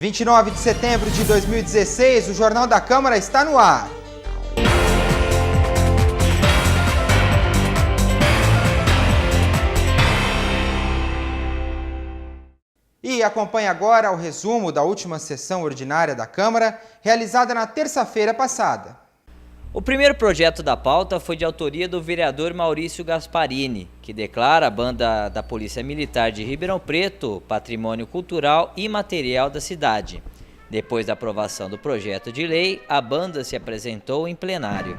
29 de setembro de 2016, o Jornal da Câmara está no ar. E acompanhe agora o resumo da última sessão ordinária da Câmara, realizada na terça-feira passada. O primeiro projeto da pauta foi de autoria do vereador Maurício Gasparini, que declara a banda da Polícia Militar de Ribeirão Preto patrimônio cultural e material da cidade. Depois da aprovação do projeto de lei, a banda se apresentou em plenário.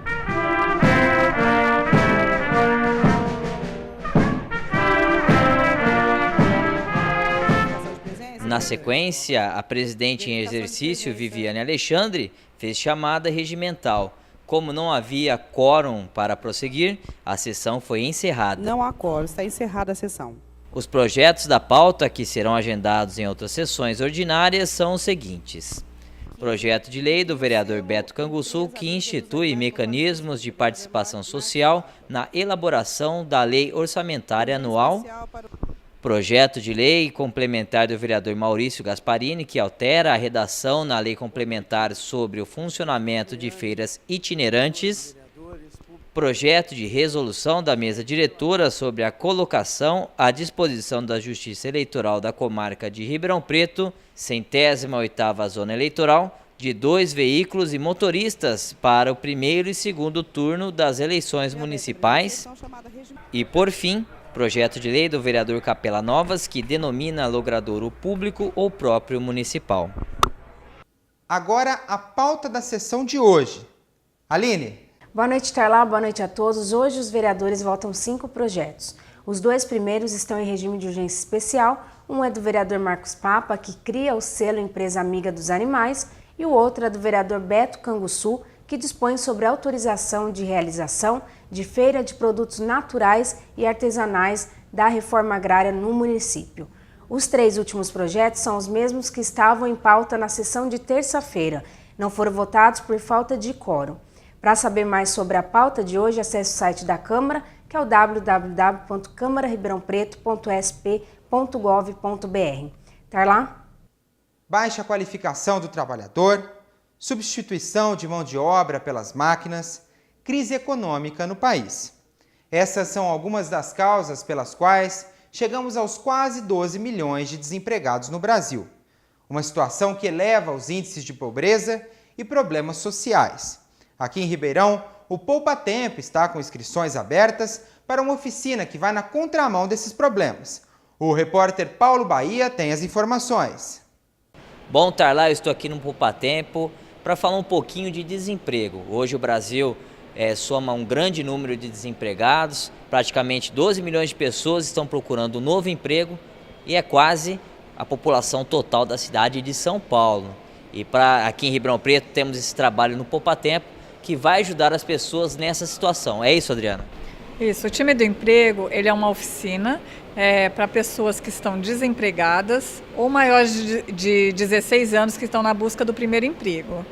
Na sequência, a presidente em exercício, Viviane Alexandre, fez chamada regimental. Como não havia quórum para prosseguir, a sessão foi encerrada. Não há quórum, está encerrada a sessão. Os projetos da pauta que serão agendados em outras sessões ordinárias são os seguintes. Projeto de lei do vereador Beto Canguçu que institui mecanismos de participação social na elaboração da lei orçamentária anual. Projeto de lei complementar do vereador Maurício Gasparini, que altera a redação na lei complementar sobre o funcionamento de feiras itinerantes. Projeto de resolução da mesa diretora sobre a colocação à disposição da Justiça Eleitoral da Comarca de Ribeirão Preto, 108ª Zona Eleitoral, de 2 veículos e motoristas para o primeiro e segundo turno das eleições municipais. E, por fim, projeto de lei do vereador Capela Novas, que denomina logradouro público ou próprio municipal. Agora, a pauta da sessão de hoje. Aline. Boa noite, Tarlá. Boa noite a todos. Hoje os vereadores votam 5 projetos. Os 2 primeiros estão em regime de urgência especial. Um é do vereador Marcos Papa, que cria o selo Empresa Amiga dos Animais, e o outro é do vereador Beto Canguçu, que dispõe sobre a autorização de realização de feira de produtos naturais e artesanais da reforma agrária no município. Os 3 últimos projetos são os mesmos que estavam em pauta na sessão de terça-feira. Não foram votados por falta de quórum. Para saber mais sobre a pauta de hoje, acesse o site da Câmara, que é o www.câmararibeirãopreto.sp.gov.br. Tarlá? Baixa qualificação do trabalhador, substituição de mão de obra pelas máquinas, crise econômica no país. Essas são algumas das causas pelas quais chegamos aos quase 12 milhões de desempregados no Brasil. Uma situação que eleva os índices de pobreza e problemas sociais. Aqui em Ribeirão, o Poupa Tempo está com inscrições abertas para uma oficina que vai na contramão desses problemas. O repórter Paulo Bahia tem as informações. Bom, Tarlá, eu estou aqui no Poupa Tempo para falar um pouquinho de desemprego. Hoje o Brasil soma um grande número de desempregados, praticamente 12 milhões de pessoas estão procurando um novo emprego e é quase a população total da cidade de São Paulo. E aqui em Ribeirão Preto temos esse trabalho no Poupa Tempo que vai ajudar as pessoas nessa situação. É isso, Adriana? Isso, o time do emprego ele é uma oficina para pessoas que estão desempregadas ou maiores de 16 anos que estão na busca do primeiro emprego.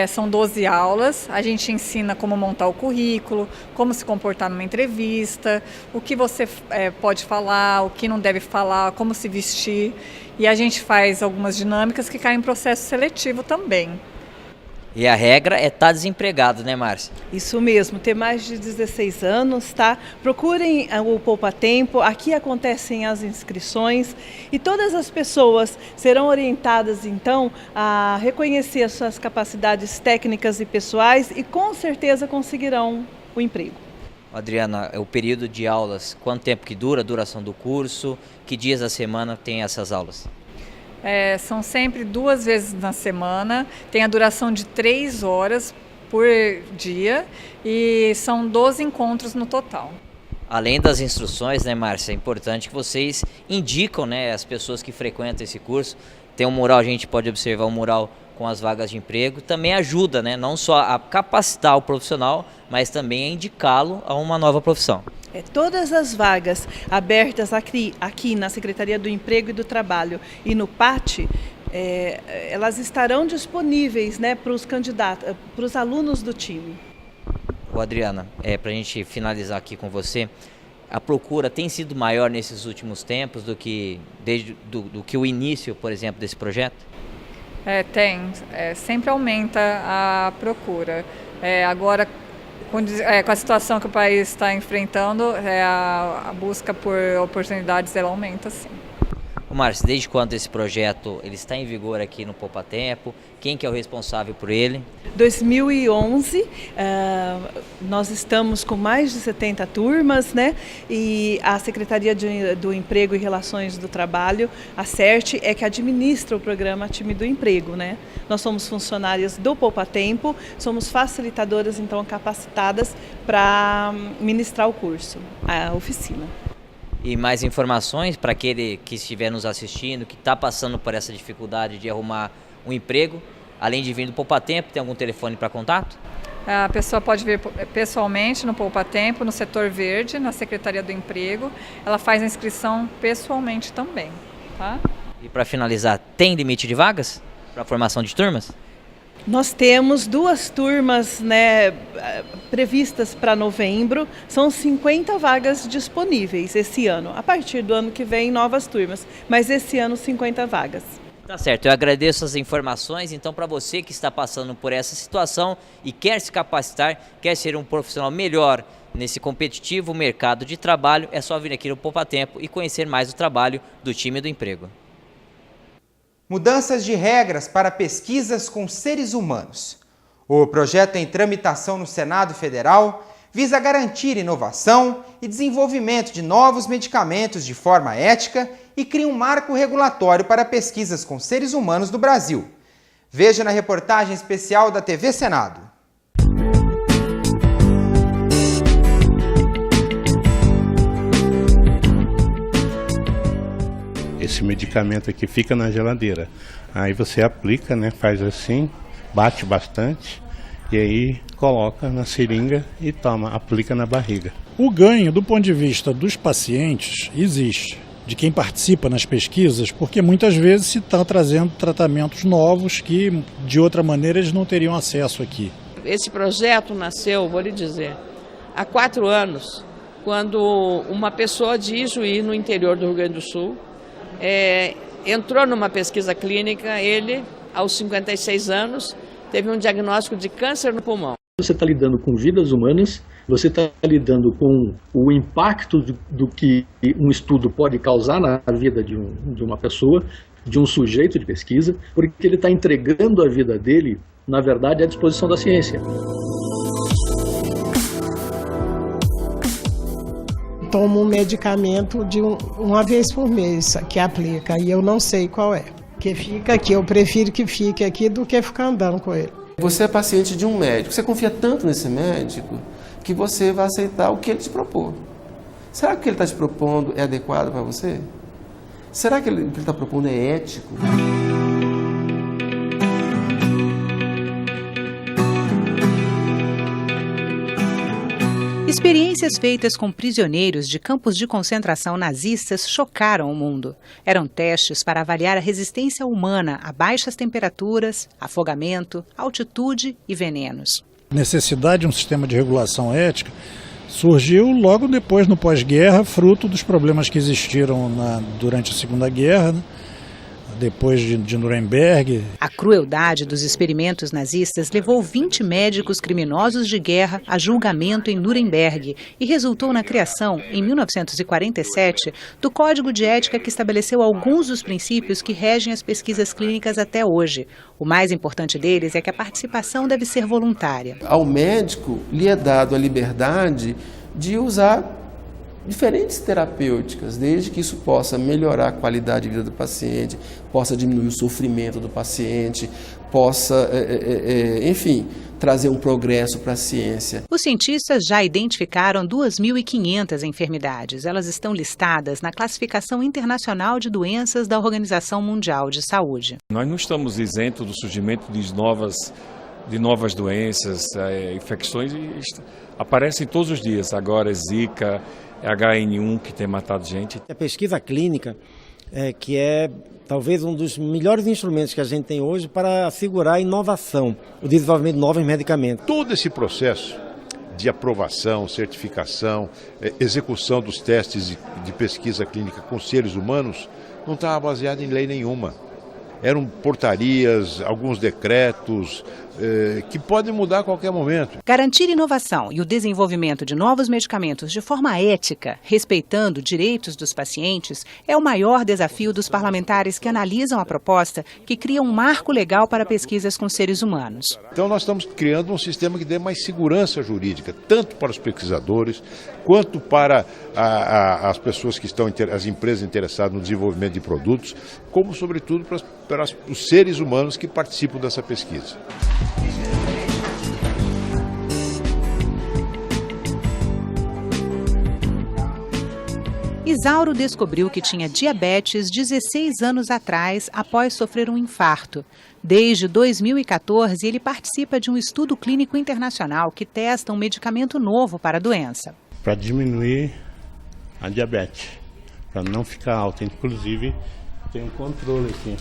São 12 aulas, a gente ensina como montar o currículo, como se comportar numa entrevista, o que você pode falar, o que não deve falar, como se vestir. E a gente faz algumas dinâmicas que caem em processo seletivo também. E a regra é estar desempregado, né, Márcia? Isso mesmo, ter mais de 16 anos, tá? Procurem o Poupa Tempo, aqui acontecem as inscrições e todas as pessoas serão orientadas, então, a reconhecer as suas capacidades técnicas e pessoais e com certeza conseguirão o emprego. Adriana, o período de aulas, quanto tempo que dura, a duração do curso, que dias da semana tem essas aulas? São sempre 2 vezes na semana, tem a duração de 3 horas por dia e são 12 encontros no total. Além das instruções, né, Márcia, é importante que vocês indicam, né, as pessoas que frequentam esse curso. Tem um mural, a gente pode observar um mural com as vagas de emprego, também ajuda, né, não só a capacitar o profissional, mas também a indicá-lo a uma nova profissão. Todas as vagas abertas aqui na Secretaria do Emprego e do Trabalho e no PAT, elas estarão disponíveis, né, para os candidatos, para os alunos do time. Adriana, para a gente finalizar aqui com você, a procura tem sido maior nesses últimos tempos do que o início, por exemplo, desse projeto? Sempre aumenta a procura. Agora, com a situação que o país está enfrentando, a busca por oportunidades ela aumenta, sim. Márcia, desde quando esse projeto ele está em vigor aqui no Poupa Tempo? Quem que é o responsável por ele? 2011, nós estamos com mais de 70 turmas, né? E a Secretaria do Emprego e Relações do Trabalho, a CERT, é que administra o programa Time do Emprego, né? Nós somos funcionárias do Poupa Tempo, somos facilitadoras, então, capacitadas para ministrar o curso, a oficina. E mais informações para aquele que estiver nos assistindo, que está passando por essa dificuldade de arrumar um emprego, além de vir do Poupa Tempo, tem algum telefone para contato? A pessoa pode vir pessoalmente no Poupa Tempo, no setor verde, na Secretaria do Emprego. Ela faz a inscrição pessoalmente também, tá? E para finalizar, tem limite de vagas para a formação de turmas? Nós temos 2 turmas, né, previstas para novembro, são 50 vagas disponíveis esse ano. A partir do ano que vem, novas turmas, mas esse ano 50 vagas. Tá certo, eu agradeço as informações. Então, para você que está passando por essa situação e quer se capacitar, quer ser um profissional melhor nesse competitivo mercado de trabalho, é só vir aqui no Poupa Tempo e conhecer mais o trabalho do Time do Emprego. Mudanças de regras para pesquisas com seres humanos. O projeto em tramitação no Senado Federal visa garantir inovação e desenvolvimento de novos medicamentos de forma ética e cria um marco regulatório para pesquisas com seres humanos do Brasil. Veja na reportagem especial da TV Senado. Esse medicamento aqui fica na geladeira. Aí você aplica, né? Faz assim, bate bastante e aí coloca na seringa e toma, aplica na barriga. O ganho do ponto de vista dos pacientes existe, de quem participa nas pesquisas, porque muitas vezes se está trazendo tratamentos novos que de outra maneira eles não teriam acesso aqui. Esse projeto nasceu, vou lhe dizer, há 4 anos, quando uma pessoa de Ijuí, no interior do Rio Grande do Sul, entrou numa pesquisa clínica. Ele, aos 56 anos, teve um diagnóstico de câncer no pulmão. Você está lidando com vidas humanas, você está lidando com o impacto do que um estudo pode causar na vida de uma pessoa, de um sujeito de pesquisa, porque ele está entregando a vida dele, na verdade, à disposição da ciência. Tomo um medicamento de uma vez por mês que aplica e eu não sei qual é. Que fica aqui, eu prefiro que fique aqui do que ficar andando com ele. Você é paciente de um médico, você confia tanto nesse médico que você vai aceitar o que ele te propor. Será que o que ele está te propondo é adequado para você? Será que o que ele está propondo é ético? Experiências feitas com prisioneiros de campos de concentração nazistas chocaram o mundo. Eram testes para avaliar a resistência humana a baixas temperaturas, afogamento, altitude e venenos. A necessidade de um sistema de regulação ética surgiu logo depois, no pós-guerra, fruto dos problemas que existiram durante a Segunda Guerra, né? Depois de Nuremberg. A crueldade dos experimentos nazistas levou 20 médicos criminosos de guerra a julgamento em Nuremberg e resultou na criação, em 1947, do Código de Ética que estabeleceu alguns dos princípios que regem as pesquisas clínicas até hoje. O mais importante deles é que a participação deve ser voluntária. Ao médico lhe é dado a liberdade de usar diferentes terapêuticas, desde que isso possa melhorar a qualidade de vida do paciente, possa diminuir o sofrimento do paciente, possa, enfim, trazer um progresso para a ciência. Os cientistas já identificaram 2.500 enfermidades. Elas estão listadas na Classificação Internacional de Doenças da Organização Mundial de Saúde. Nós não estamos isentos do surgimento de novas doenças, infecções, aparecem todos os dias. Agora Zika, HN1 que tem matado gente. A pesquisa clínica, que é talvez um dos melhores instrumentos que a gente tem hoje para assegurar a inovação, o desenvolvimento de novos medicamentos. Todo esse processo de aprovação, certificação, execução dos testes de pesquisa clínica com seres humanos não estava baseado em lei nenhuma. eram portarias, alguns decretos, que podem mudar a qualquer momento. Garantir inovação e o desenvolvimento de novos medicamentos de forma ética, respeitando direitos dos pacientes, é o maior desafio dos parlamentares que analisam a proposta que cria um marco legal para pesquisas com seres humanos. Então nós estamos criando um sistema que dê mais segurança jurídica, tanto para os pesquisadores, quanto para as pessoas que estão, as empresas interessadas no desenvolvimento de produtos, como sobretudo para os seres humanos que participam dessa pesquisa. Isauro descobriu que tinha diabetes 16 anos atrás, após sofrer um infarto. Desde 2014, ele participa de um estudo clínico internacional que testa um medicamento novo para a doença. Para diminuir a diabetes, para não ficar alta. Inclusive, tem um controle aqui.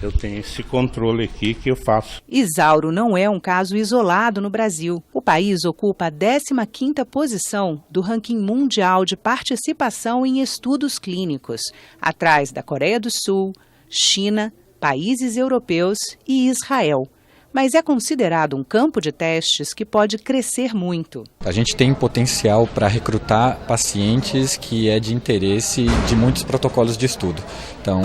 Eu tenho esse controle aqui que eu faço. Isauro não é um caso isolado no Brasil. O país ocupa a 15ª posição do ranking mundial de participação em estudos clínicos, atrás da Coreia do Sul, China, países europeus e Israel. Mas é considerado um campo de testes que pode crescer muito. A gente tem potencial para recrutar pacientes que é de interesse de muitos protocolos de estudo. Então,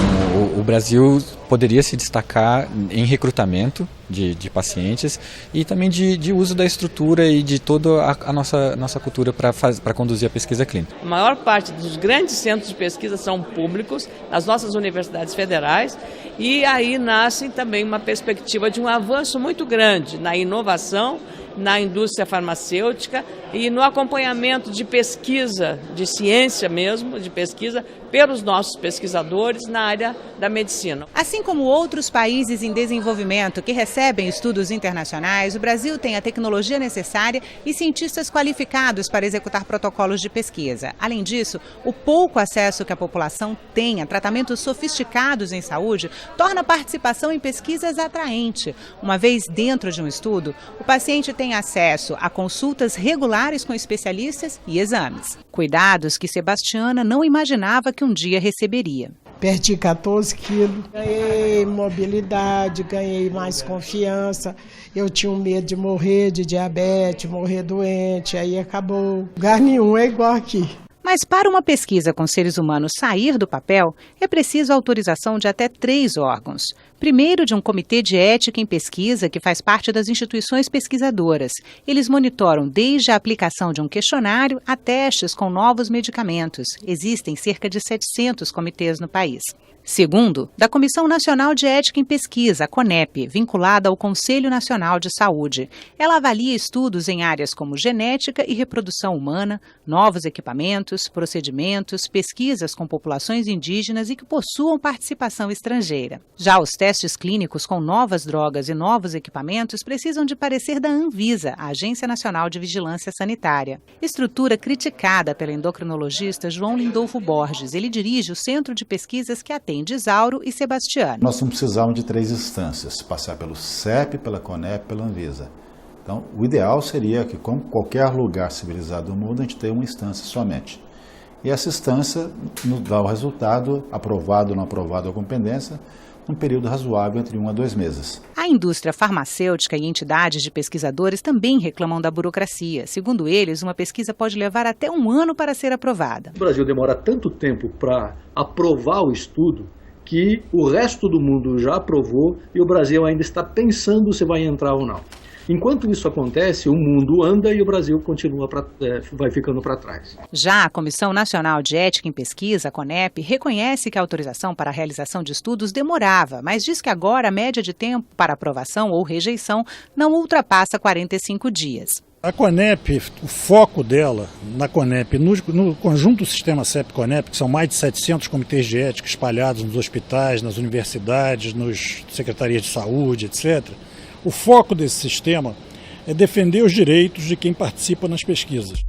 o Brasil poderia se destacar em recrutamento de pacientes e também de uso da estrutura e de toda a nossa cultura para conduzir a pesquisa clínica. A maior parte dos grandes centros de pesquisa são públicos, nas nossas universidades federais, e aí nasce também uma perspectiva de um avanço muito grande na inovação, na indústria farmacêutica e no acompanhamento de pesquisa, de ciência mesmo, de pesquisa pelos nossos pesquisadores na área da medicina. Assim como outros países em desenvolvimento que recebem estudos internacionais, o Brasil tem a tecnologia necessária e cientistas qualificados para executar protocolos de pesquisa. Além disso, o pouco acesso que a população tem a tratamentos sofisticados em saúde torna a participação em pesquisas atraente. Uma vez dentro de um estudo, o paciente tem acesso a consultas regulares com especialistas e exames. Cuidados que Sebastiana não imaginava que um dia receberia. Perdi 14 quilos, ganhei mobilidade, ganhei mais confiança. Eu tinha medo de morrer de diabetes, morrer doente, aí acabou. Lugar nenhum é igual aqui. Mas para uma pesquisa com seres humanos sair do papel, é preciso autorização de até 3 órgãos. Primeiro, de um comitê de ética em pesquisa que faz parte das instituições pesquisadoras. Eles monitoram desde a aplicação de um questionário a testes com novos medicamentos. Existem cerca de 700 comitês no país. Segundo, da Comissão Nacional de Ética em Pesquisa, a CONEP, vinculada ao Conselho Nacional de Saúde. Ela avalia estudos em áreas como genética e reprodução humana, novos equipamentos, procedimentos, pesquisas com populações indígenas e que possuam participação estrangeira. Já os testes clínicos com novas drogas e novos equipamentos precisam de parecer da Anvisa, a Agência Nacional de Vigilância Sanitária. Estrutura criticada pelo endocrinologista João Lindolfo Borges. Ele dirige o Centro de Pesquisas que atende Isauro e Sebastiana. Nós vamos precisar de 3 instâncias, passar pelo CEP, pela CONEP, pela Anvisa. Então, o ideal seria que, como qualquer lugar civilizado do mundo, a gente tenha uma instância somente. E essa instância nos dá o resultado, aprovado ou não aprovado a competência, num período razoável entre 1 a 2 meses. A indústria farmacêutica e entidades de pesquisadores também reclamam da burocracia. Segundo eles, uma pesquisa pode levar até 1 ano para ser aprovada. O Brasil demora tanto tempo para aprovar o estudo que o resto do mundo já aprovou e o Brasil ainda está pensando se vai entrar ou não. Enquanto isso acontece, o mundo anda e o Brasil vai ficando para trás. Já a Comissão Nacional de Ética em Pesquisa, a CONEP, reconhece que a autorização para a realização de estudos demorava, mas diz que agora a média de tempo para aprovação ou rejeição não ultrapassa 45 dias. A CONEP, o foco dela na CONEP, no conjunto do sistema CEP-CONEP, que são mais de 700 comitês de ética espalhados nos hospitais, nas universidades, nas secretarias de saúde, etc., o foco desse sistema é defender os direitos de quem participa nas pesquisas.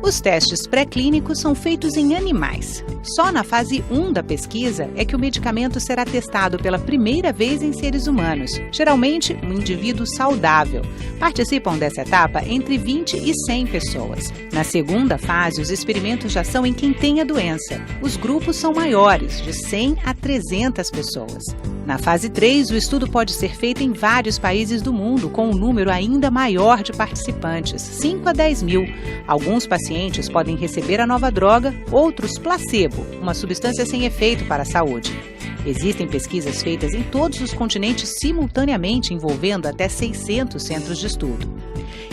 Os testes pré-clínicos são feitos em animais. Só na fase 1 da pesquisa é que o medicamento será testado pela primeira vez em seres humanos, geralmente um indivíduo saudável. Participam dessa etapa entre 20 e 100 pessoas. Na segunda fase, os experimentos já são em quem tem a doença. Os grupos são maiores, de 100 a 300 pessoas. Na fase 3, o estudo pode ser feito em vários países do mundo, com um número ainda maior de participantes, 5 a 10 mil. Alguns pacientes podem receber a nova droga, outros placebo, uma substância sem efeito para a saúde. Existem pesquisas feitas em todos os continentes simultaneamente, envolvendo até 600 centros de estudo.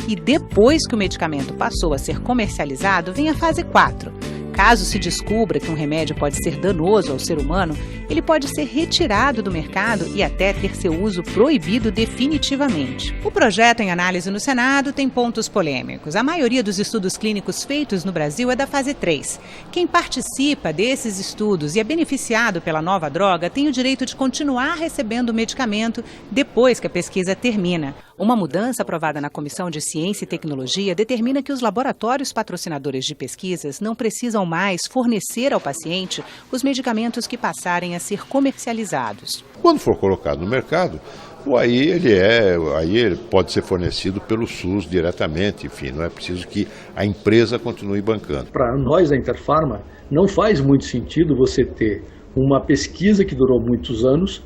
E depois que o medicamento passou a ser comercializado, vem a fase 4. Caso se descubra que um remédio pode ser danoso ao ser humano, ele pode ser retirado do mercado e até ter seu uso proibido definitivamente. O projeto em análise no Senado tem pontos polêmicos. A maioria dos estudos clínicos feitos no Brasil é da fase 3. Quem participa desses estudos e é beneficiado pela nova droga tem o direito de continuar recebendo o medicamento depois que a pesquisa termina. Uma mudança aprovada na Comissão de Ciência e Tecnologia determina que os laboratórios patrocinadores de pesquisas não precisam mais fornecer ao paciente os medicamentos que passarem a ser comercializados. Quando for colocado no mercado, aí ele pode ser fornecido pelo SUS diretamente, enfim, não é preciso que a empresa continue bancando. Para nós da Interpharma, não faz muito sentido você ter uma pesquisa que durou muitos anos,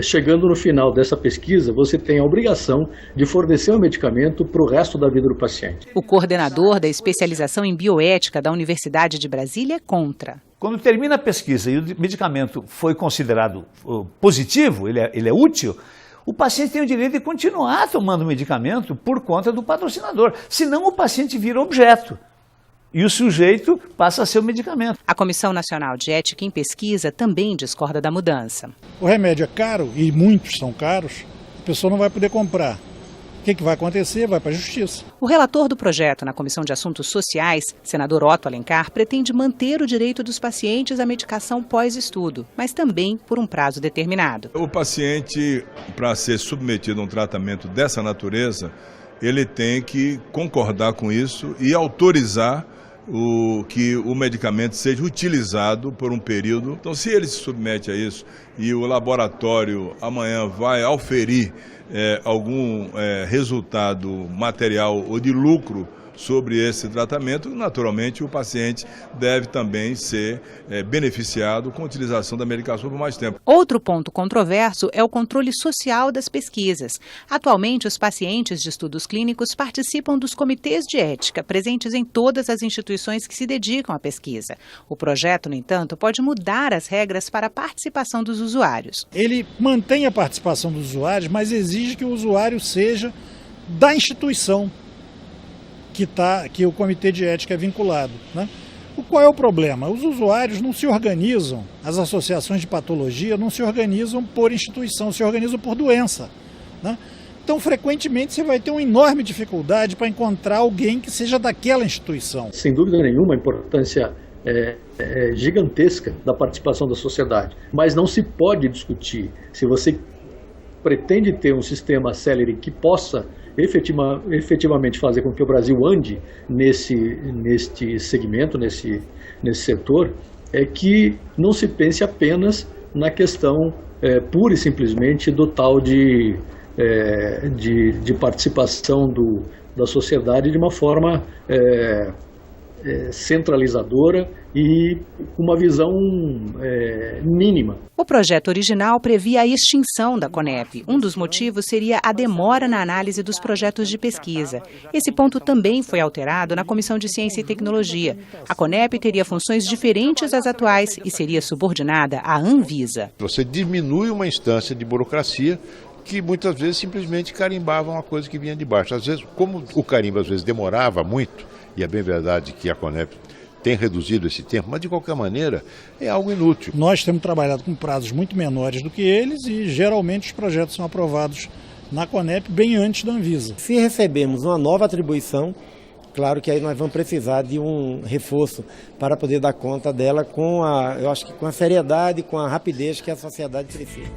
chegando no final dessa pesquisa, você tem a obrigação de fornecer o medicamento para o resto da vida do paciente. O coordenador da especialização em bioética da Universidade de Brasília é contra. Quando termina a pesquisa e o medicamento foi considerado positivo, ele é útil, o paciente tem o direito de continuar tomando o medicamento por conta do patrocinador. Senão o paciente vira objeto. E o sujeito passa a ser o medicamento. A Comissão Nacional de Ética em Pesquisa também discorda da mudança. O remédio é caro, e muitos são caros, a pessoa não vai poder comprar. O que vai acontecer? Vai para a Justiça. O relator do projeto na Comissão de Assuntos Sociais, senador Otto Alencar, pretende manter o direito dos pacientes à medicação pós-estudo, mas também por um prazo determinado. O paciente, para ser submetido a um tratamento dessa natureza, ele tem que concordar com isso e autorizar que o medicamento seja utilizado por um período. Então, se ele se submete a isso e o laboratório amanhã vai auferir algum resultado material ou de lucro sobre esse tratamento, naturalmente o paciente deve também ser beneficiado com a utilização da medicação por mais tempo. Outro ponto controverso é o controle social das pesquisas. Atualmente, os pacientes de estudos clínicos participam dos comitês de ética, presentes em todas as instituições que se dedicam à pesquisa. O projeto, no entanto, pode mudar as regras para a participação dos usuários. Ele mantém a participação dos usuários, mas exige que o usuário seja da instituição que o comitê de ética é vinculado, né? Qual é o problema? Os usuários não se organizam, as associações de patologia não se organizam por instituição, se organizam por doença, né? Então, frequentemente, você vai ter uma enorme dificuldade para encontrar alguém que seja daquela instituição. Sem dúvida nenhuma, a importância gigantesca da participação da sociedade, mas não se pode discutir se você pretende ter um sistema célere que possa efetivamente fazer com que o Brasil ande neste segmento, nesse setor, é que não se pense apenas na questão pura e simplesmente do tal de participação da sociedade de uma forma centralizadora e com uma visão mínima. O projeto original previa a extinção da CONEP. Um dos motivos seria a demora na análise dos projetos de pesquisa. Esse ponto também foi alterado na Comissão de Ciência e Tecnologia. A CONEP teria funções diferentes às atuais e seria subordinada à Anvisa. Você diminui uma instância de burocracia que muitas vezes simplesmente carimbava uma coisa que vinha de baixo. Às vezes, como o carimbo às vezes demorava muito, e é bem verdade que a CONEP tem reduzido esse tempo, mas de qualquer maneira é algo inútil. Nós temos trabalhado com prazos muito menores do que eles e geralmente os projetos são aprovados na CONEP bem antes da Anvisa. Se recebermos uma nova atribuição, claro que aí nós vamos precisar de um reforço para poder dar conta dela com a seriedade, com a rapidez que a sociedade precisa.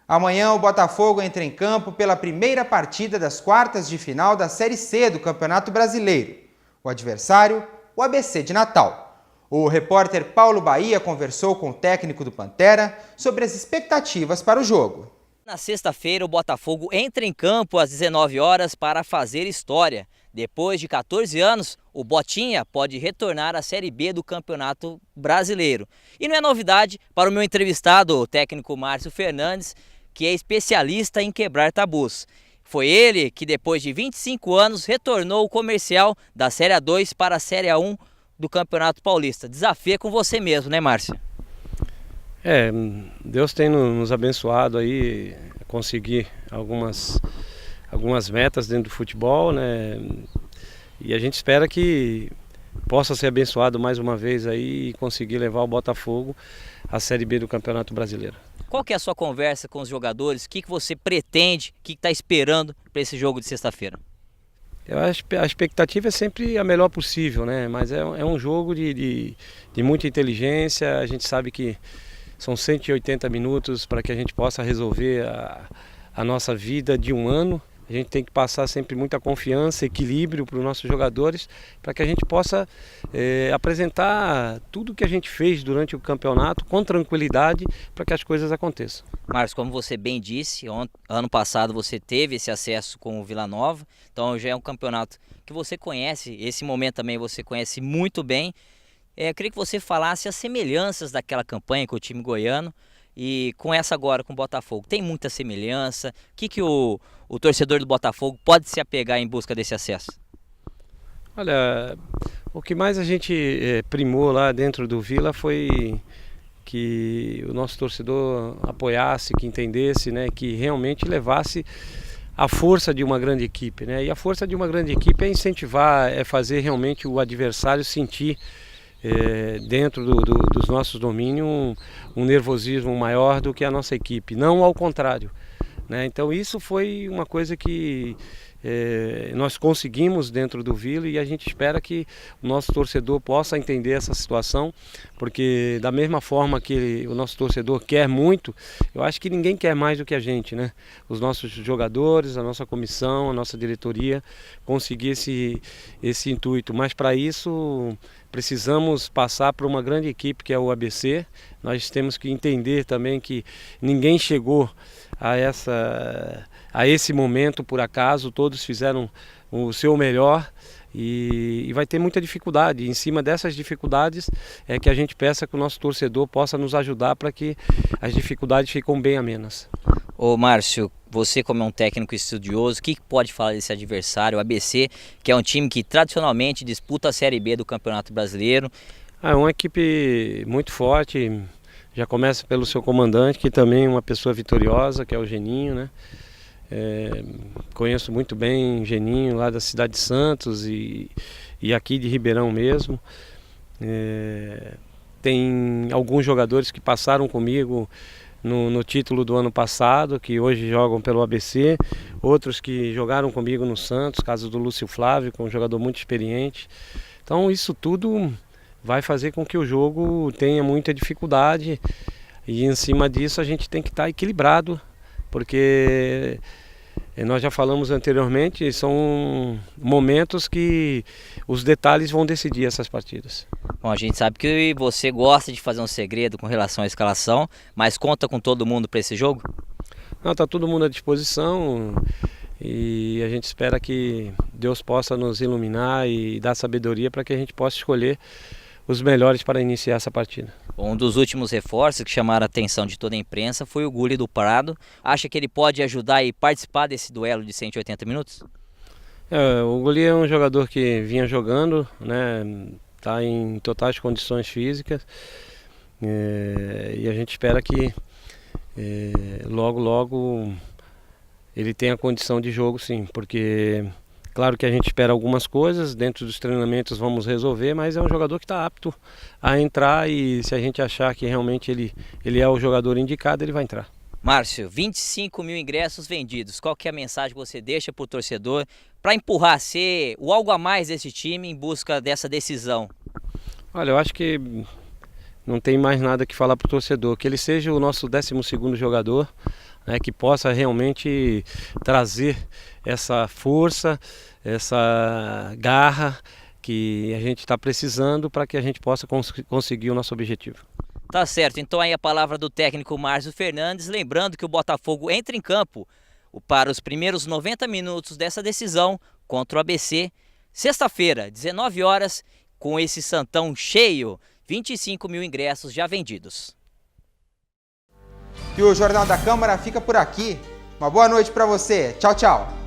Amanhã o Botafogo entra em campo pela primeira partida das quartas de final da Série C do Campeonato Brasileiro. O adversário, o ABC de Natal. O repórter Paulo Bahia conversou com o técnico do Pantera sobre as expectativas para o jogo. Na sexta-feira, o Botafogo entra em campo às 19 horas para fazer história. Depois de 14 anos, o Botinha pode retornar à Série B do Campeonato Brasileiro. E não é novidade para o meu entrevistado, o técnico Márcio Fernandes, que é especialista em quebrar tabus. Foi ele que, depois de 25 anos, retornou o comercial da Série A2 para a Série A1 do Campeonato Paulista. Desafio é com você mesmo, né, Márcio? Deus tem nos abençoado aí a conseguir algumas metas dentro do futebol, né? E a gente espera que possa ser abençoado mais uma vez aí e conseguir levar o Botafogo à Série B do Campeonato Brasileiro. Qual que é a sua conversa com os jogadores? O que você pretende, o que está esperando para esse jogo de sexta-feira? A expectativa é sempre a melhor possível, né? Mas é um jogo de muita inteligência. A gente sabe que são 180 minutos para que a gente possa resolver a nossa vida de um ano. A gente tem que passar sempre muita confiança, equilíbrio para os nossos jogadores, para que a gente possa apresentar tudo que a gente fez durante o campeonato com tranquilidade para que as coisas aconteçam. Márcio, como você bem disse, ano passado você teve esse acesso com o Vila Nova, então já é um campeonato que você conhece, esse momento também você conhece muito bem. Eu queria que você falasse as semelhanças daquela campanha com o time goiano e com essa agora com o Botafogo. Tem muita semelhança? O que o torcedor do Botafogo pode se apegar em busca desse acesso? Olha, o que mais a gente primou lá dentro do Vila foi que o nosso torcedor apoiasse, que entendesse, né, que realmente levasse a força de uma grande equipe, né? E a força de uma grande equipe é incentivar, é fazer realmente o adversário sentir dentro dos nossos domínios um nervosismo maior do que a nossa equipe, não ao contrário, né? Então isso foi uma coisa que nós conseguimos dentro do Vila e a gente espera que o nosso torcedor possa entender essa situação, porque da mesma forma que o nosso torcedor quer muito, eu acho que ninguém quer mais do que a gente, né? Os nossos jogadores, a nossa comissão, a nossa diretoria conseguir esse intuito, mas para isso precisamos passar por uma grande equipe que é o ABC. Nós temos que entender também que ninguém chegou a esse momento por acaso, todos fizeram o seu melhor e vai ter muita dificuldade. Em cima dessas dificuldades é que a gente peça que o nosso torcedor possa nos ajudar para que as dificuldades fiquem bem amenas. Ô Márcio, você como é um técnico estudioso, o que pode falar desse adversário, o ABC, que é um time que tradicionalmente disputa a Série B do Campeonato Brasileiro? É uma equipe muito forte, já começa pelo seu comandante, que também é uma pessoa vitoriosa, que é o Geninho, né? Conheço muito bem o Geninho lá da cidade de Santos e aqui de Ribeirão mesmo. Tem alguns jogadores que passaram comigo no título do ano passado, que hoje jogam pelo ABC, outros que jogaram comigo no Santos, caso do Lúcio Flávio, que é um jogador muito experiente. Então isso tudo vai fazer com que o jogo tenha muita dificuldade e em cima disso a gente tem que estar equilibrado, porque nós já falamos anteriormente, são momentos que os detalhes vão decidir essas partidas. Bom, a gente sabe que você gosta de fazer um segredo com relação à escalação, mas conta com todo mundo para esse jogo? Não, está todo mundo à disposição e a gente espera que Deus possa nos iluminar e dar sabedoria para que a gente possa escolher os melhores para iniciar essa partida. Um dos últimos reforços que chamaram a atenção de toda a imprensa foi o Gulli do Prado. Acha que ele pode ajudar e participar desse duelo de 180 minutos? O Gulli é um jogador que vinha jogando, né? Está em totais condições físicas e a gente espera que logo ele tenha condição de jogo, sim, porque claro que a gente espera algumas coisas, dentro dos treinamentos vamos resolver, mas é um jogador que está apto a entrar e se a gente achar que realmente ele é o jogador indicado, ele vai entrar. Márcio, 25 mil ingressos vendidos, qual que é a mensagem que você deixa para o torcedor para empurrar, ser o algo a mais desse time em busca dessa decisão? Olha, eu acho que não tem mais nada que falar para o torcedor, que ele seja o nosso 12º jogador, né, que possa realmente trazer essa força, essa garra que a gente está precisando para que a gente possa conseguir o nosso objetivo. Tá certo, então aí a palavra do técnico Márcio Fernandes, lembrando que o Botafogo entra em campo para os primeiros 90 minutos dessa decisão contra o ABC, sexta-feira, 19 horas, com esse Santão cheio, 25 mil ingressos já vendidos. E o Jornal da Câmara fica por aqui. Uma boa noite para você. Tchau, tchau.